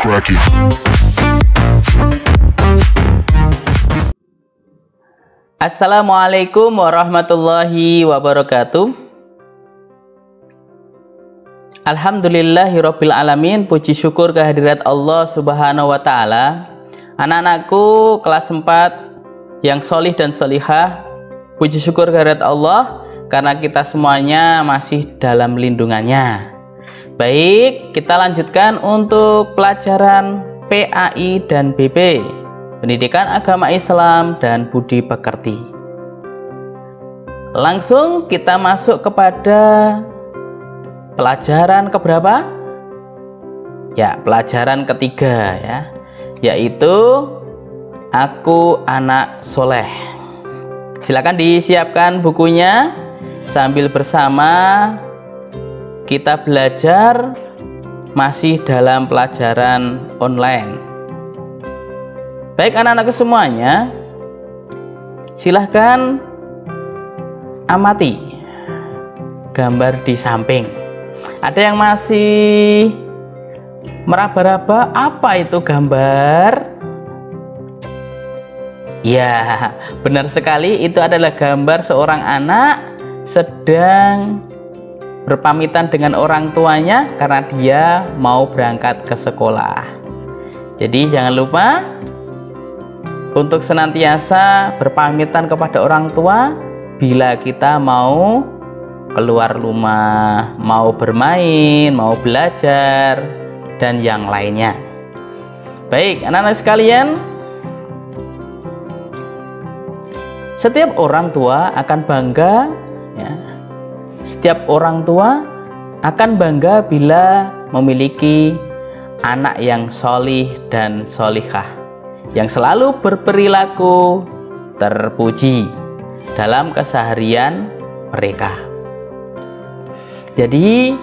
crack it. Assalamualaikum warahmatullahi wabarakatuh. Alhamdulillahirabbil alamin. Puji syukur kehadirat Allah Subhanahu wa taala. Anak-anakku kelas 4 yang solih dan solihah, puji syukur kehadirat Allah karena kita semuanya masih dalam lindungannya. Baik, kita lanjutkan untuk pelajaran PAI dan BP, Pendidikan Agama Islam dan Budi Pekerti. Langsung kita masuk kepada pelajaran keberapa? Ya, pelajaran ketiga ya, yaitu Aku Anak Soleh. Silakan disiapkan bukunya sambil bersama kita belajar masih dalam pelajaran online. Baik anak-anakku semuanya, silahkan amati gambar di samping. Ada yang masih meraba-raba apa itu gambar? Ya, benar sekali, itu adalah gambar seorang anak sedang berpamitan dengan orang tuanya karena dia mau berangkat ke sekolah. Jadi jangan lupa untuk senantiasa berpamitan kepada orang tua bila kita mau keluar rumah, mau bermain, mau belajar, dan yang lainnya. Baik, anak-anak sekalian, setiap orang tua akan bangga ya, setiap orang tua akan bangga bila memiliki anak yang solih dan solihah, yang selalu berperilaku terpuji dalam keseharian mereka. Jadi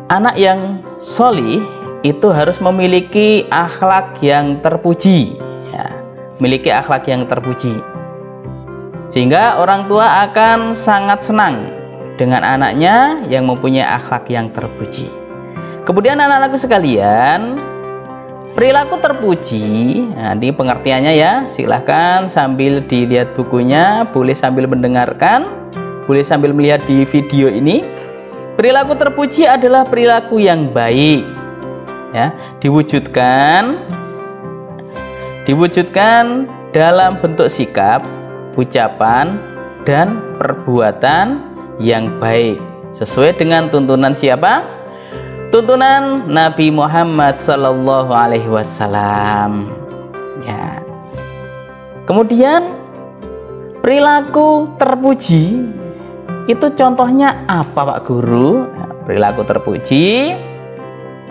anak yang solih itu harus memiliki akhlak yang terpuji ya, memiliki akhlak yang terpuji, sehingga orang tua akan sangat senang dengan anaknya yang mempunyai akhlak yang terpuji. Kemudian anak-anakku sekalian, perilaku terpuji, nah, ini pengertiannya ya, silahkan sambil dilihat bukunya, boleh sambil mendengarkan, boleh sambil melihat di video ini. Perilaku terpuji adalah perilaku yang baik ya, diwujudkan dalam bentuk sikap, ucapan, dan perbuatan yang baik sesuai dengan tuntunan siapa? Tuntunan Nabi Muhammad Sallallahu Alaihi Wasallam ya. Kemudian perilaku terpuji itu contohnya apa Pak Guru? Perilaku terpuji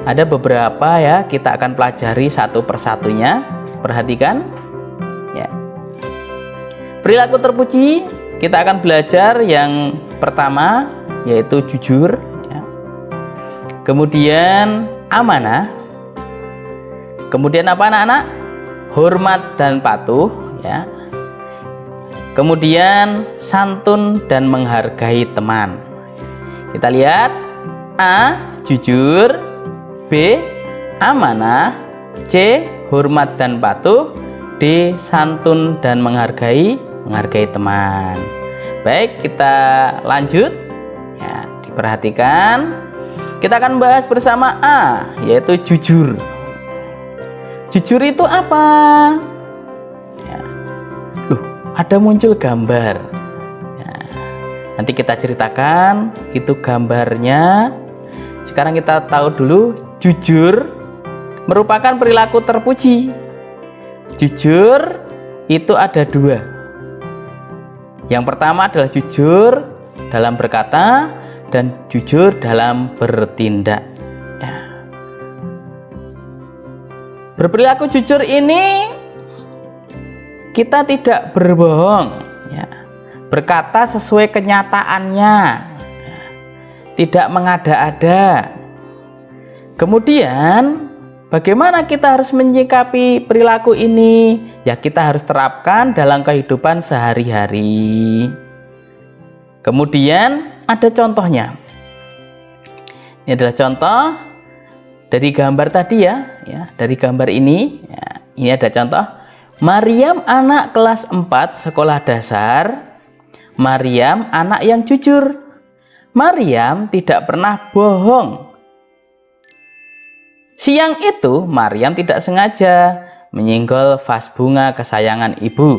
ada beberapa ya, kita akan pelajari satu persatunya. Perhatikan ya. Perilaku terpuji kita akan belajar yang pertama yaitu jujur ya. Kemudian amanah. Kemudian apa anak-anak? Hormat dan patuh ya. Kemudian santun dan menghargai teman. Kita lihat A. Jujur, B. Amanah, C. Hormat dan patuh, D. Santun dan menghargai teman. Baik, kita lanjut ya, diperhatikan. Kita akan bahas bersama A, yaitu jujur. Jujur itu apa? Ya. Ada muncul gambar ya, nanti kita ceritakan itu gambarnya. Sekarang kita tahu dulu, jujur merupakan perilaku terpuji. Jujur itu ada dua. Yang pertama adalah jujur dalam berkata dan jujur dalam bertindak ya. Berperilaku jujur ini kita tidak berbohong ya, berkata sesuai kenyataannya ya, tidak mengada-ada. Kemudian bagaimana kita harus menyikapi perilaku ini? Ya, kita harus terapkan dalam kehidupan sehari-hari. Kemudian ada contohnya. Ini adalah contoh dari gambar tadi ya, dari gambar ini, ya, ini ada contoh. Maryam anak kelas 4 sekolah dasar. Maryam anak yang jujur. Maryam tidak pernah bohong. Siang itu Maryam tidak sengaja menyinggol vas bunga kesayangan ibu.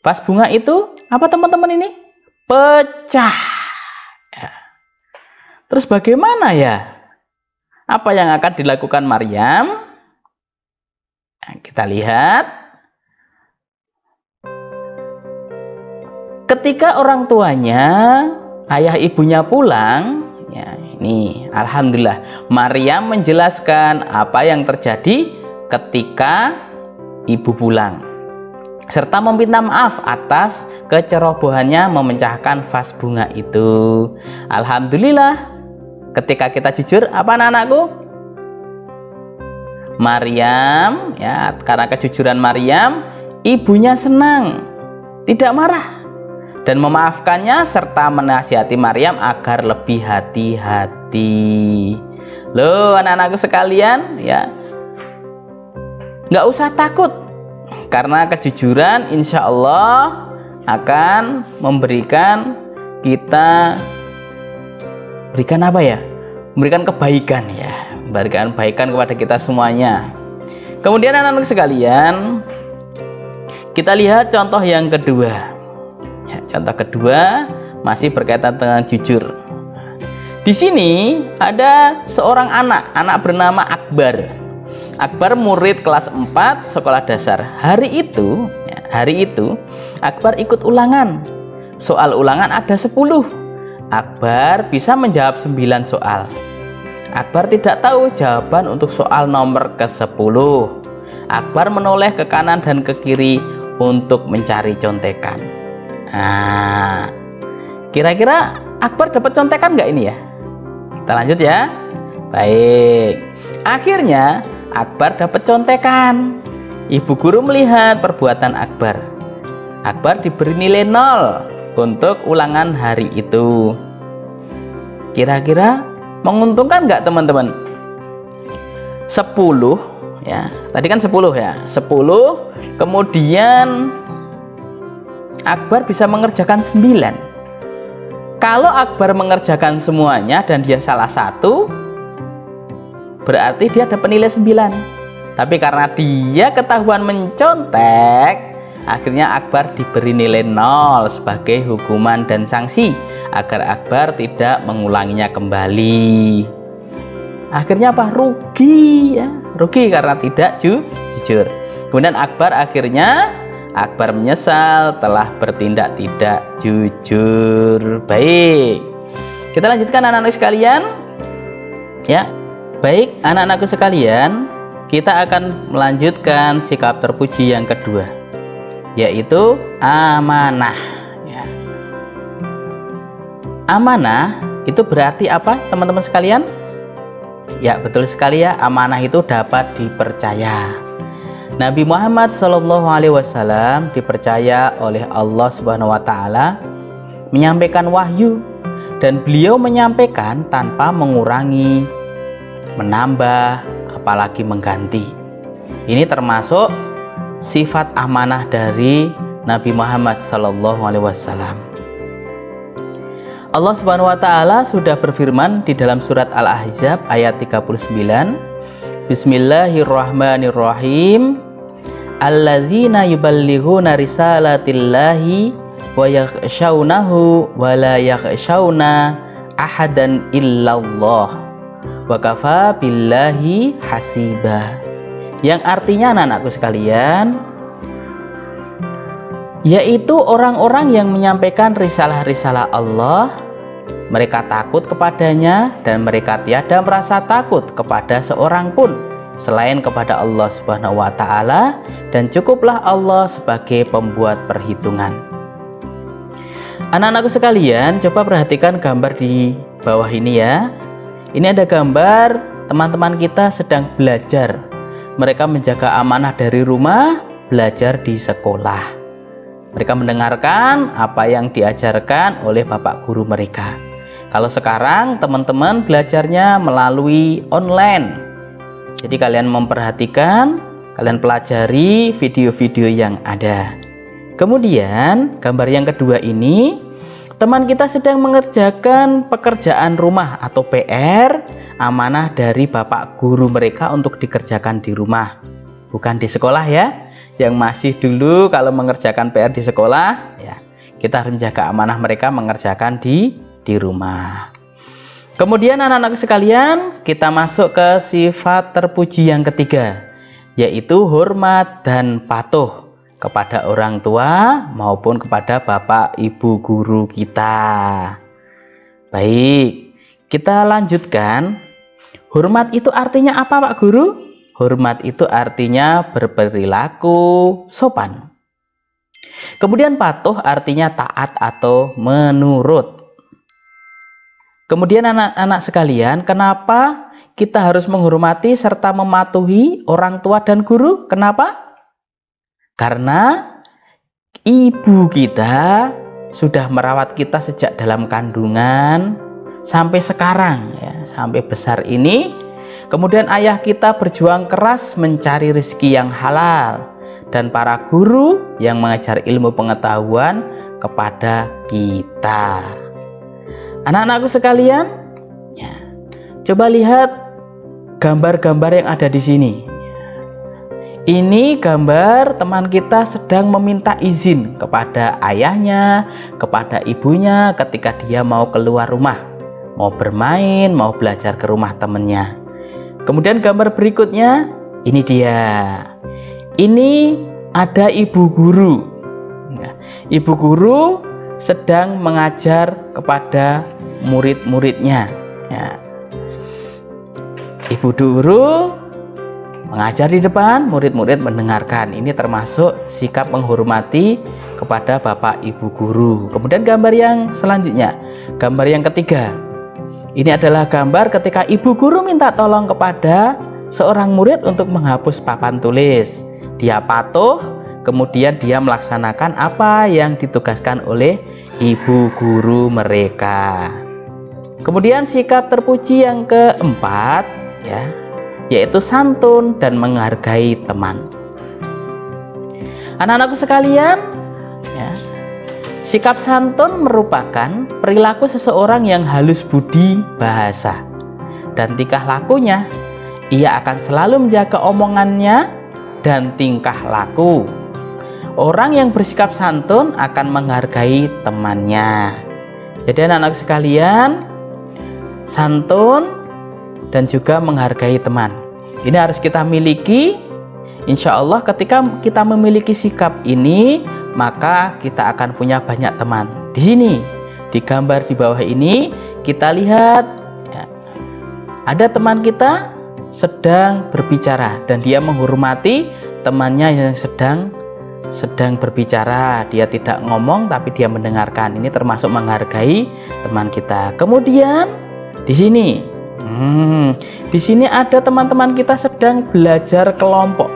Vas bunga itu apa teman-teman ini? Pecah. Ya. Terus bagaimana ya? Apa yang akan dilakukan Maryam? Nah, kita lihat. Ketika orang tuanya, ayah ibunya pulang, ya ini alhamdulillah Maryam menjelaskan apa yang terjadi ketika ibu pulang, serta meminta maaf atas kecerobohannya memecahkan vas bunga itu. Alhamdulillah, ketika kita jujur, apa anak-anakku? Maryam, ya, karena kejujuran Maryam, ibunya senang, tidak marah, dan memaafkannya serta menasihati Maryam agar lebih hati-hati. Loh, anak-anakku sekalian, ya, nggak usah takut, karena kejujuran insya Allah akan memberikan kita apa ya? Memberikan kebaikan ya, memberikan kebaikan kepada kita semuanya. Kemudian anak-anak sekalian, kita lihat contoh yang kedua. Ya, contoh kedua masih berkaitan dengan jujur. Di sini ada seorang anak bernama Akbar. Akbar murid kelas 4 sekolah dasar. Hari itu Akbar ikut ulangan. Soal ulangan ada 10. Akbar bisa menjawab 9 soal. Akbar tidak tahu jawaban untuk soal nomor ke-10. Akbar menoleh ke kanan dan ke kiri untuk mencari contekan. Nah, kira-kira Akbar dapat contekan nggak ini ya? Kita lanjut ya. Baik. Akhirnya Akbar dapat contekan. Ibu guru melihat perbuatan Akbar. Akbar diberi nilai 0 untuk ulangan hari itu. Kira-kira menguntungkan nggak teman-teman? 10 ya, tadi kan 10 ya, 10, kemudian Akbar bisa mengerjakan 9. Kalau Akbar mengerjakan semuanya dan dia salah satu, berarti dia dapat nilai 9. Tapi karena dia ketahuan mencontek, akhirnya Akbar diberi nilai 0 sebagai hukuman dan sanksi agar Akbar tidak mengulanginya kembali. Akhirnya apa? Rugi ya, rugi karena tidak jujur. Kemudian Akbar menyesal telah bertindak tidak jujur. Baik, kita lanjutkan anak-anak sekalian ya. Baik anak-anakku sekalian, kita akan melanjutkan sikap terpuji yang kedua, yaitu amanah ya. Amanah itu berarti apa teman-teman sekalian? Ya betul sekali ya, amanah itu dapat dipercaya. Nabi Muhammad SAW dipercaya oleh Allah Subhanahu wa Ta'ala menyampaikan wahyu, dan beliau menyampaikan tanpa mengurangi, menambah, apalagi mengganti. Ini termasuk sifat amanah dari Nabi Muhammad SAW. Allah Subhanahu wa Ta'ala sudah berfirman di dalam surat Al-Ahzab ayat 39. Bismillahirrahmanirrahim. Alladzina yuballighuna risalatillahi wa yakhshawnahu wa la yakhshawna ahadan illallah wa kafa billahi hasiba. Yang artinya anak-anakku sekalian, yaitu orang-orang yang menyampaikan risalah-risalah Allah, mereka takut kepadanya dan mereka tiada merasa takut kepada seorang pun selain kepada Allah Subhanahu wa Ta'ala, dan cukuplah Allah sebagai pembuat perhitungan. Anak-anakku sekalian, coba perhatikan gambar di bawah ini ya. Ini ada gambar teman-teman kita sedang belajar. Mereka menjaga amanah dari rumah, belajar di sekolah. Mereka mendengarkan apa yang diajarkan oleh bapak guru mereka. Kalau sekarang teman-teman belajarnya melalui online, Jadi kalian memperhatikan, kalian pelajari video-video yang ada. Kemudian gambar yang kedua ini, teman kita sedang mengerjakan pekerjaan rumah atau PR, amanah dari bapak guru mereka untuk dikerjakan di rumah, bukan di sekolah ya. Yang masih dulu kalau mengerjakan PR di sekolah ya, kita harus menjaga amanah mereka mengerjakan di rumah. Kemudian anak-anak sekalian, kita masuk ke sifat terpuji yang ketiga, yaitu hormat dan patuh kepada orang tua maupun kepada bapak ibu guru kita. Baik, kita lanjutkan. Hormat itu artinya apa, Pak Guru? Hormat itu artinya berperilaku sopan. Kemudian patuh artinya taat atau menurut. Kemudian anak-anak sekalian, kenapa kita harus menghormati serta mematuhi orang tua dan guru? Kenapa? Karena ibu kita sudah merawat kita sejak dalam kandungan sampai sekarang ya, sampai besar ini. Kemudian ayah kita berjuang keras mencari rezeki yang halal, dan para guru yang mengajar ilmu pengetahuan kepada kita. Anak-anakku sekalian, ya, coba lihat gambar-gambar yang ada di sini. Ini gambar teman kita sedang meminta izin kepada ayahnya, kepada ibunya ketika dia mau keluar rumah, mau bermain, mau belajar ke rumah temannya. Kemudian gambar berikutnya, ini dia. Ini ada ibu guru. Nah, ibu guru sedang mengajar kepada murid-muridnya. Ya. Ibu guru mengajar di depan, murid-murid mendengarkan. Ini termasuk sikap menghormati kepada bapak ibu guru. Kemudian gambar yang selanjutnya, gambar yang ketiga. Ini adalah gambar ketika ibu guru minta tolong kepada seorang murid untuk menghapus papan tulis. Dia patuh, kemudian dia melaksanakan apa yang ditugaskan oleh ibu guru mereka. Kemudian sikap terpuji yang keempat, ya, yaitu santun dan menghargai teman. Anak-anakku sekalian, ya, sikap santun merupakan perilaku seseorang yang halus budi bahasa dan tingkah lakunya. Ia akan selalu menjaga omongannya dan tingkah laku. Orang yang bersikap santun akan menghargai temannya. Jadi anak-anak sekalian, santun dan juga menghargai teman. Ini harus kita miliki. Insya Allah ketika kita memiliki sikap ini, maka kita akan punya banyak teman. Di sini, di gambar di bawah ini, kita lihat ya, ada teman kita sedang berbicara dan dia menghormati temannya yang sedang berbicara. Dia tidak ngomong tapi dia mendengarkan. Ini termasuk menghargai teman kita. Kemudian di sini, di sini ada teman-teman kita sedang belajar kelompok.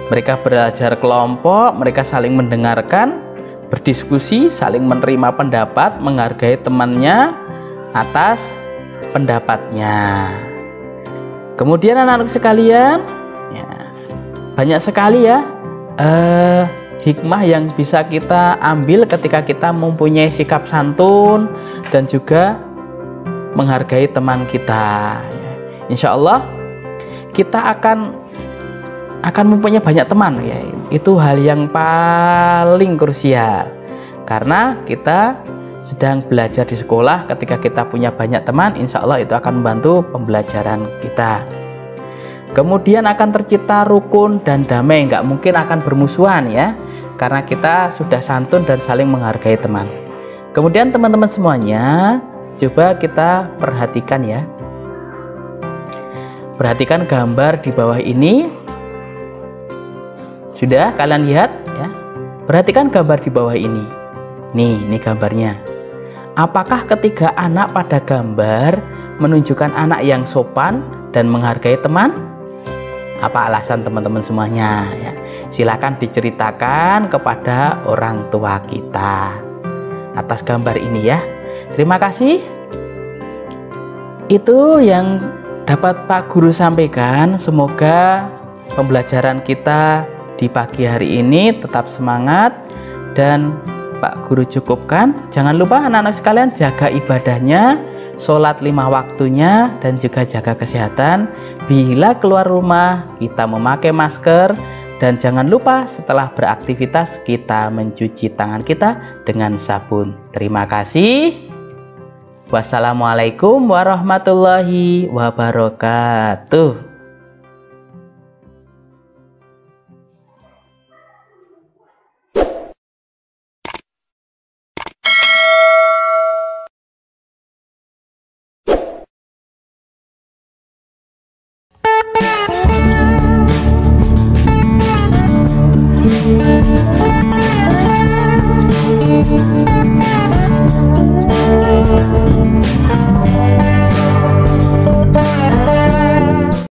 Mereka belajar kelompok, mereka saling mendengarkan, berdiskusi, saling menerima pendapat, menghargai temannya atas pendapatnya. Kemudian anak-anak sekalian, ya, banyak sekali ya hikmah yang bisa kita ambil ketika kita mempunyai sikap santun dan juga menghargai teman kita. Insya Allah kita akan mempunyai banyak teman ya. Itu hal yang paling krusial karena kita sedang belajar di sekolah. Ketika kita punya banyak teman, insya Allah itu akan membantu pembelajaran kita. Kemudian akan tercipta rukun dan damai, nggak mungkin akan bermusuhan ya, karena kita sudah santun dan saling menghargai teman. Kemudian teman-teman semuanya, coba kita perhatikan ya. Perhatikan gambar di bawah ini. Sudah kalian lihat ya? Perhatikan gambar di bawah ini. Nih, ini gambarnya. Apakah ketiga anak pada gambar menunjukkan anak yang sopan dan menghargai teman? Apa alasan teman-teman semuanya ya? Silakan diceritakan kepada orang tua kita atas gambar ini ya. Terima kasih. Itu yang dapat Pak Guru sampaikan, semoga pembelajaran kita di pagi hari ini tetap semangat dan Pak Guru cukupkan. Jangan lupa anak-anak sekalian jaga ibadahnya, sholat 5 waktunya, dan juga jaga kesehatan. Bila keluar rumah kita memakai masker, dan jangan lupa setelah beraktivitas kita mencuci tangan kita dengan sabun. Terima kasih. Wassalamualaikum warahmatullahi wabarakatuh.